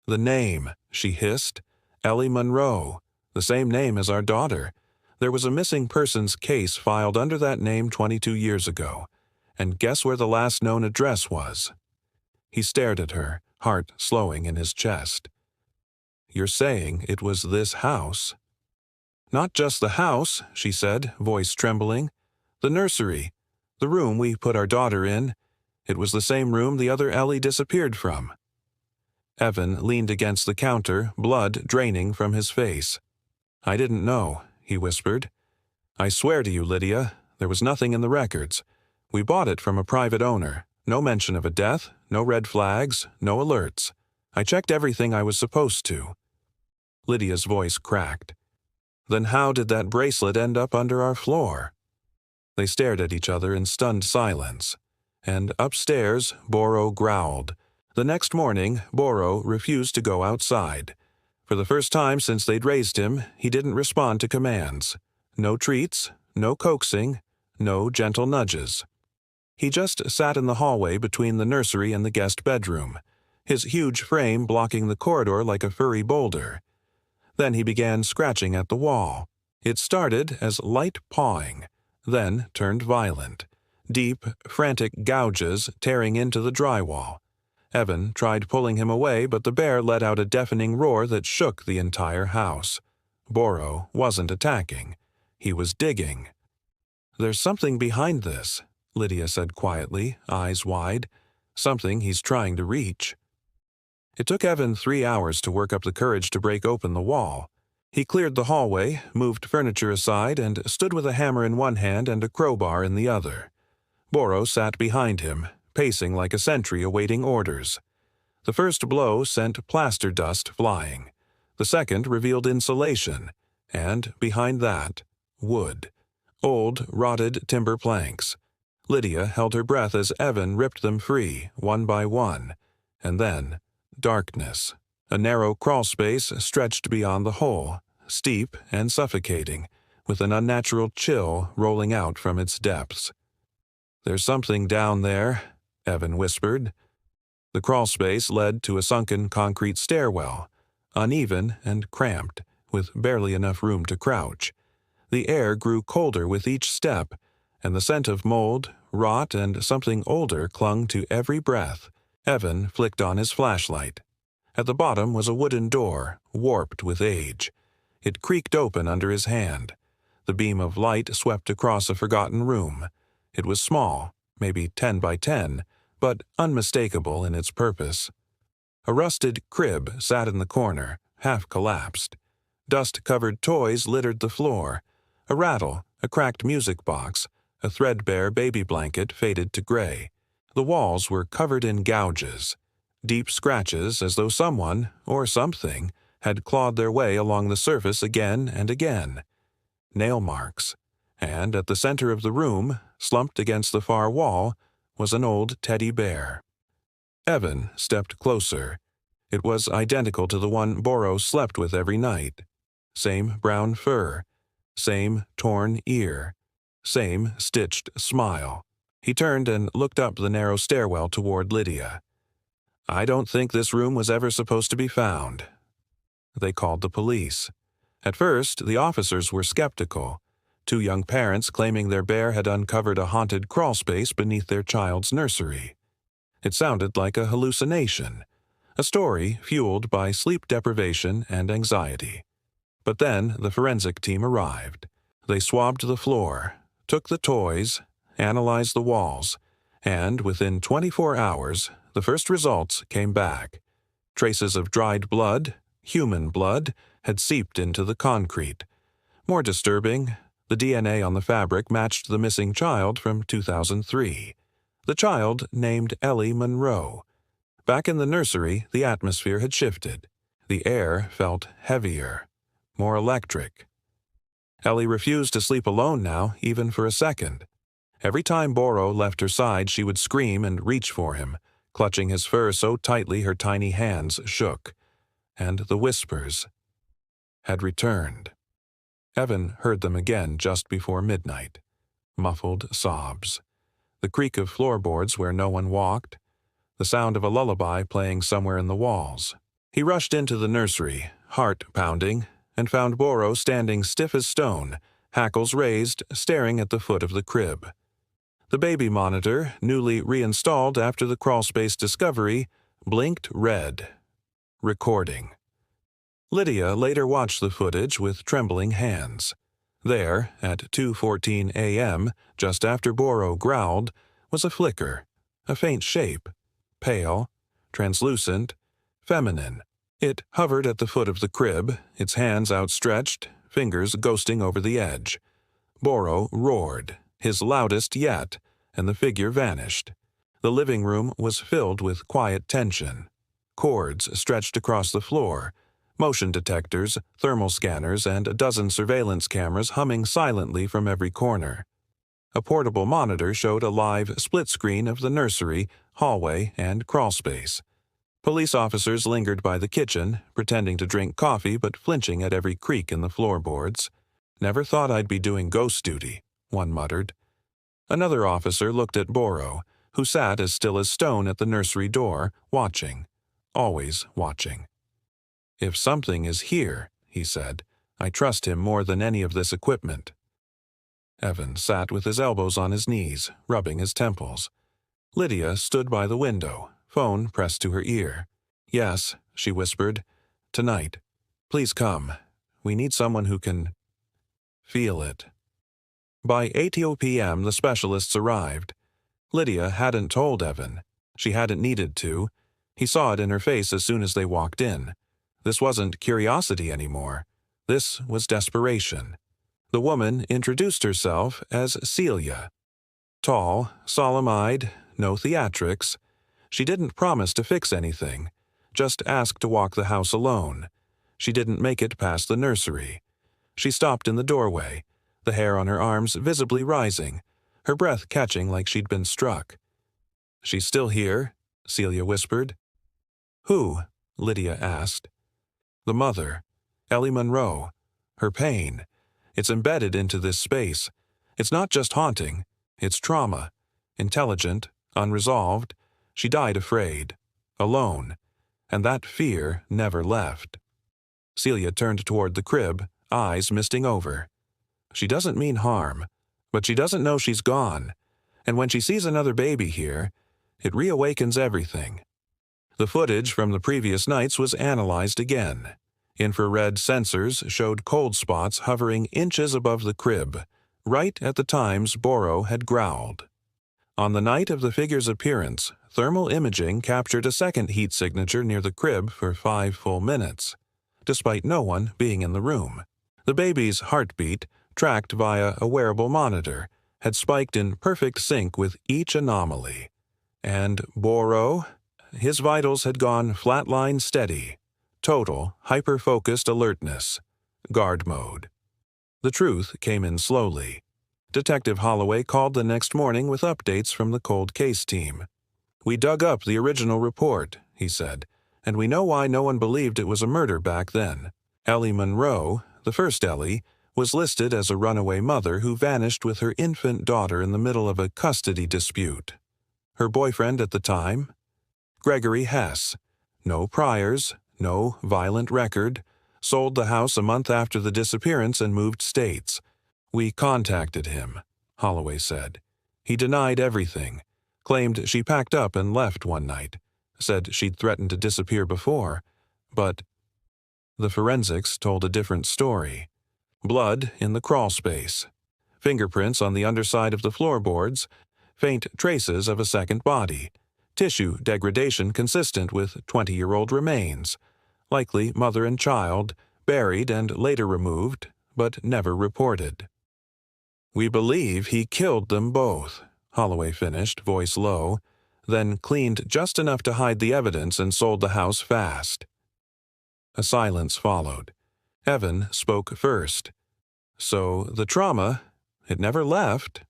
"The name," she hissed. "Ellie Monroe. The same name as our daughter. There was a missing persons case filed under that name 22 years ago. And guess where the last known address was?" He stared at her, heart slowing in his chest. "You're saying it was this house?" "Not just the house," she said, voice trembling. "The nursery. The room we put our daughter in. It was the same room the other Ellie disappeared from." Evan leaned against the counter, blood draining from his face. "I didn't know," he whispered. "I swear to you, Lydia, there was nothing in the records. We bought it from a private owner. No mention of a death, no red flags, no alerts. I checked everything I was supposed to." Lydia's voice cracked. "Then how did that bracelet end up under our floor?" They stared at each other in stunned silence. And upstairs, Boro growled. The next morning, Boro refused to go outside. For the first time since they'd raised him, he didn't respond to commands. No treats, no coaxing, no gentle nudges. He just sat in the hallway between the nursery and the guest bedroom, his huge frame blocking the corridor like a furry boulder. Then he began scratching at the wall. It started as light pawing, then turned violent. Deep, frantic gouges tearing into the drywall. Evan tried pulling him away, but the bear let out a deafening roar that shook the entire house. Boro wasn't attacking. He was digging. "There's something behind this," Lydia said quietly, eyes wide. "Something he's trying to reach." It took Evan 3 hours to work up the courage to break open the wall. He cleared the hallway, moved furniture aside, and stood with a hammer in one hand and a crowbar in the other. Boro sat behind him, pacing like a sentry awaiting orders. The first blow sent plaster dust flying. The second revealed insulation, and behind that, wood. Old, rotted timber planks. Lydia held her breath as Evan ripped them free, one by one. And then, darkness. A narrow crawl space stretched beyond the hole, steep and suffocating, with an unnatural chill rolling out from its depths. "There's something down there," Evan whispered. The crawl space led to a sunken concrete stairwell, uneven and cramped, with barely enough room to crouch. The air grew colder with each step, and the scent of mold, rot, and something older clung to every breath. Evan flicked on his flashlight. At the bottom was a wooden door, warped with age. It creaked open under his hand. The beam of light swept across a forgotten room. It was small, maybe 10 by 10, but unmistakable in its purpose. A rusted crib sat in the corner, half collapsed. Dust-covered toys littered the floor. A rattle, a cracked music box, a threadbare baby blanket faded to gray. The walls were covered in gouges, deep scratches as though someone, or something, had clawed their way along the surface again and again. Nail marks. And at the center of the room, slumped against the far wall, was an old teddy bear. Evan stepped closer. It was identical to the one Boro slept with every night. Same brown fur, same torn ear, same stitched smile. He turned and looked up the narrow stairwell toward Lydia. "I don't think this room was ever supposed to be found." They called the police. At first, the officers were skeptical. 2 young parents claiming their bear had uncovered a haunted crawlspace beneath their child's nursery. It sounded like a hallucination, a story fueled by sleep deprivation and anxiety. But then the forensic team arrived. They swabbed the floor, took the toys, analyzed the walls, and within 24 hours, the first results came back. Traces of dried blood, human blood, had seeped into the concrete. More disturbing, the DNA on the fabric matched the missing child from 2003. The child named Ellie Monroe. Back in the nursery, the atmosphere had shifted. The air felt heavier, more electric. Ellie refused to sleep alone now, even for a second. Every time Boro left her side, she would scream and reach for him, clutching his fur so tightly her tiny hands shook. And the whispers had returned. Evan heard them again just before midnight. Muffled sobs. The creak of floorboards where no one walked. The sound of a lullaby playing somewhere in the walls. He rushed into the nursery, heart pounding, and found Boro standing stiff as stone, hackles raised, staring at the foot of the crib. The baby monitor, newly reinstalled after the crawlspace discovery, blinked red. Recording. Lydia later watched the footage with trembling hands. There, at 2:14 a.m., just after Boro growled, was a flicker, a faint shape, pale, translucent, feminine. It hovered at the foot of the crib, its hands outstretched, fingers ghosting over the edge. Boro roared, his loudest yet, and the figure vanished. The living room was filled with quiet tension. Cords stretched across the floor, motion detectors, thermal scanners, and a dozen surveillance cameras humming silently from every corner. A portable monitor showed a live split screen of the nursery, hallway, and crawlspace. Police officers lingered by the kitchen, pretending to drink coffee but flinching at every creak in the floorboards. "Never thought I'd be doing ghost duty," one muttered. Another officer looked at Boro, who sat as still as stone at the nursery door, watching, always watching. "If something is here," he said, "I trust him more than any of this equipment." Evan sat with his elbows on his knees, rubbing his temples. Lydia stood by the window, phone pressed to her ear. "Yes," she whispered. "Tonight. Please come. We need someone who can feel it." By 8 p.m. the specialists arrived. Lydia hadn't told Evan. She hadn't needed to. He saw it in her face as soon as they walked in. This wasn't curiosity anymore. This was desperation. The woman introduced herself as Celia. Tall, solemn-eyed, no theatrics. She didn't promise to fix anything, just ask to walk the house alone. She didn't make it past the nursery. She stopped in the doorway, the hair on her arms visibly rising, her breath catching like she'd been struck. "She's still here?" Celia whispered. "Who?" Lydia asked. "The mother. Ellie Monroe. Her pain. It's embedded into this space. It's not just haunting. It's trauma. Intelligent, unresolved. She died afraid. Alone. And that fear never left." Celia turned toward the crib, eyes misting over. "She doesn't mean harm, but she doesn't know she's gone. And when she sees another baby here, it reawakens everything." The footage from the previous nights was analyzed again. Infrared sensors showed cold spots hovering inches above the crib, right at the times Boro had growled. On the night of the figure's appearance, thermal imaging captured a second heat signature near the crib for 5 full minutes, despite no one being in the room. The baby's heartbeat, tracked via a wearable monitor, had spiked in perfect sync with each anomaly. And Boro? His vitals had gone flatline steady. Total, hyper-focused alertness. Guard mode. The truth came in slowly. Detective Holloway called the next morning with updates from the cold case team. "We dug up the original report," he said, "and we know why no one believed it was a murder back then. Ellie Monroe, the first Ellie, was listed as a runaway mother who vanished with her infant daughter in the middle of a custody dispute. Her boyfriend at the time? Gregory Hess. No priors, no violent record. Sold the house a month after the disappearance and moved states. We contacted him," Holloway said. "He denied everything. Claimed she packed up and left one night. Said she'd threatened to disappear before. But the forensics told a different story. Blood in the crawlspace. Fingerprints on the underside of the floorboards. Faint traces of a second body. Tissue degradation consistent with 20-year-old remains. Likely mother and child, buried and later removed, but never reported." "We believe he killed them both," Holloway finished, voice low, then cleaned just enough to hide the evidence and sold the house fast. A silence followed. Evan spoke first. "So the trauma, it never left?"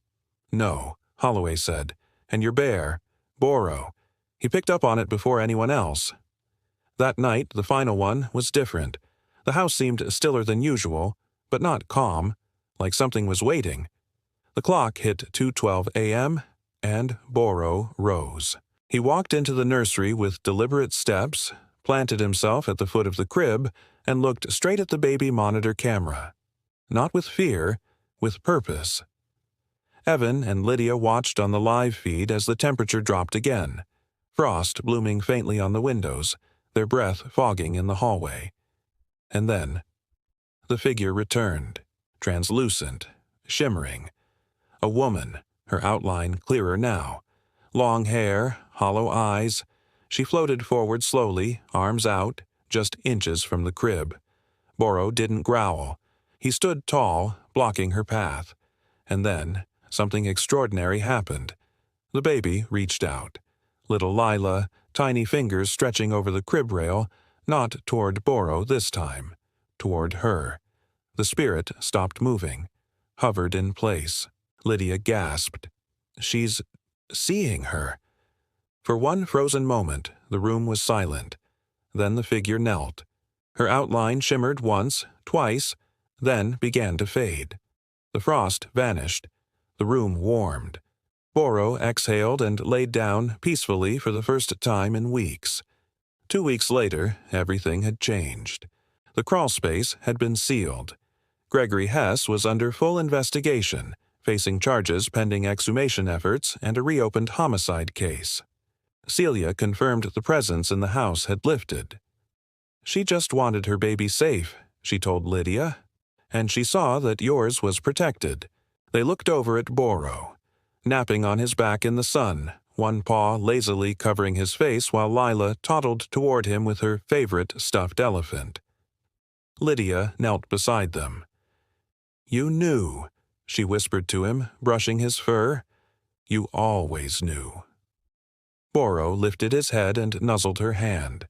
"No," Holloway said. "And your bear, Boro, he picked up on it before anyone else. That night, the final one, was different. The house seemed stiller than usual, but not calm, like something was waiting. The clock hit 2:12 a.m., and Boro rose. He walked into the nursery with deliberate steps, planted himself at the foot of the crib, and looked straight at the baby monitor camera. Not with fear, with purpose. Evan and Lydia watched on the live feed as the temperature dropped again, frost blooming faintly on the windows, their breath fogging in the hallway. And then, the figure returned, translucent, shimmering. A woman, her outline clearer now. Long hair, hollow eyes. She floated forward slowly, arms out, just inches from the crib. Boro didn't growl. He stood tall, blocking her path. And then, something extraordinary happened. The baby reached out. Little Lila, tiny fingers stretching over the crib rail, not toward Boro this time, toward her. The spirit stopped moving, hovered in place. Lydia gasped. She's seeing her. For one frozen moment, the room was silent. Then the figure knelt. Her outline shimmered once, twice, then began to fade. The frost vanished. The room warmed. Boro exhaled and laid down peacefully for the first time in weeks. 2 weeks later, everything had changed. The crawlspace had been sealed. Gregory Hess was under full investigation, facing charges pending exhumation efforts and a reopened homicide case. Celia confirmed the presence in the house had lifted. She just wanted her baby safe, she told Lydia, and she saw that yours was protected. They looked over at Boro, napping on his back in the sun, one paw lazily covering his face while Lila toddled toward him with her favorite stuffed elephant. Lydia knelt beside them. "You knew," she whispered to him, brushing his fur. "You always knew." Boro lifted his head and nuzzled her hand.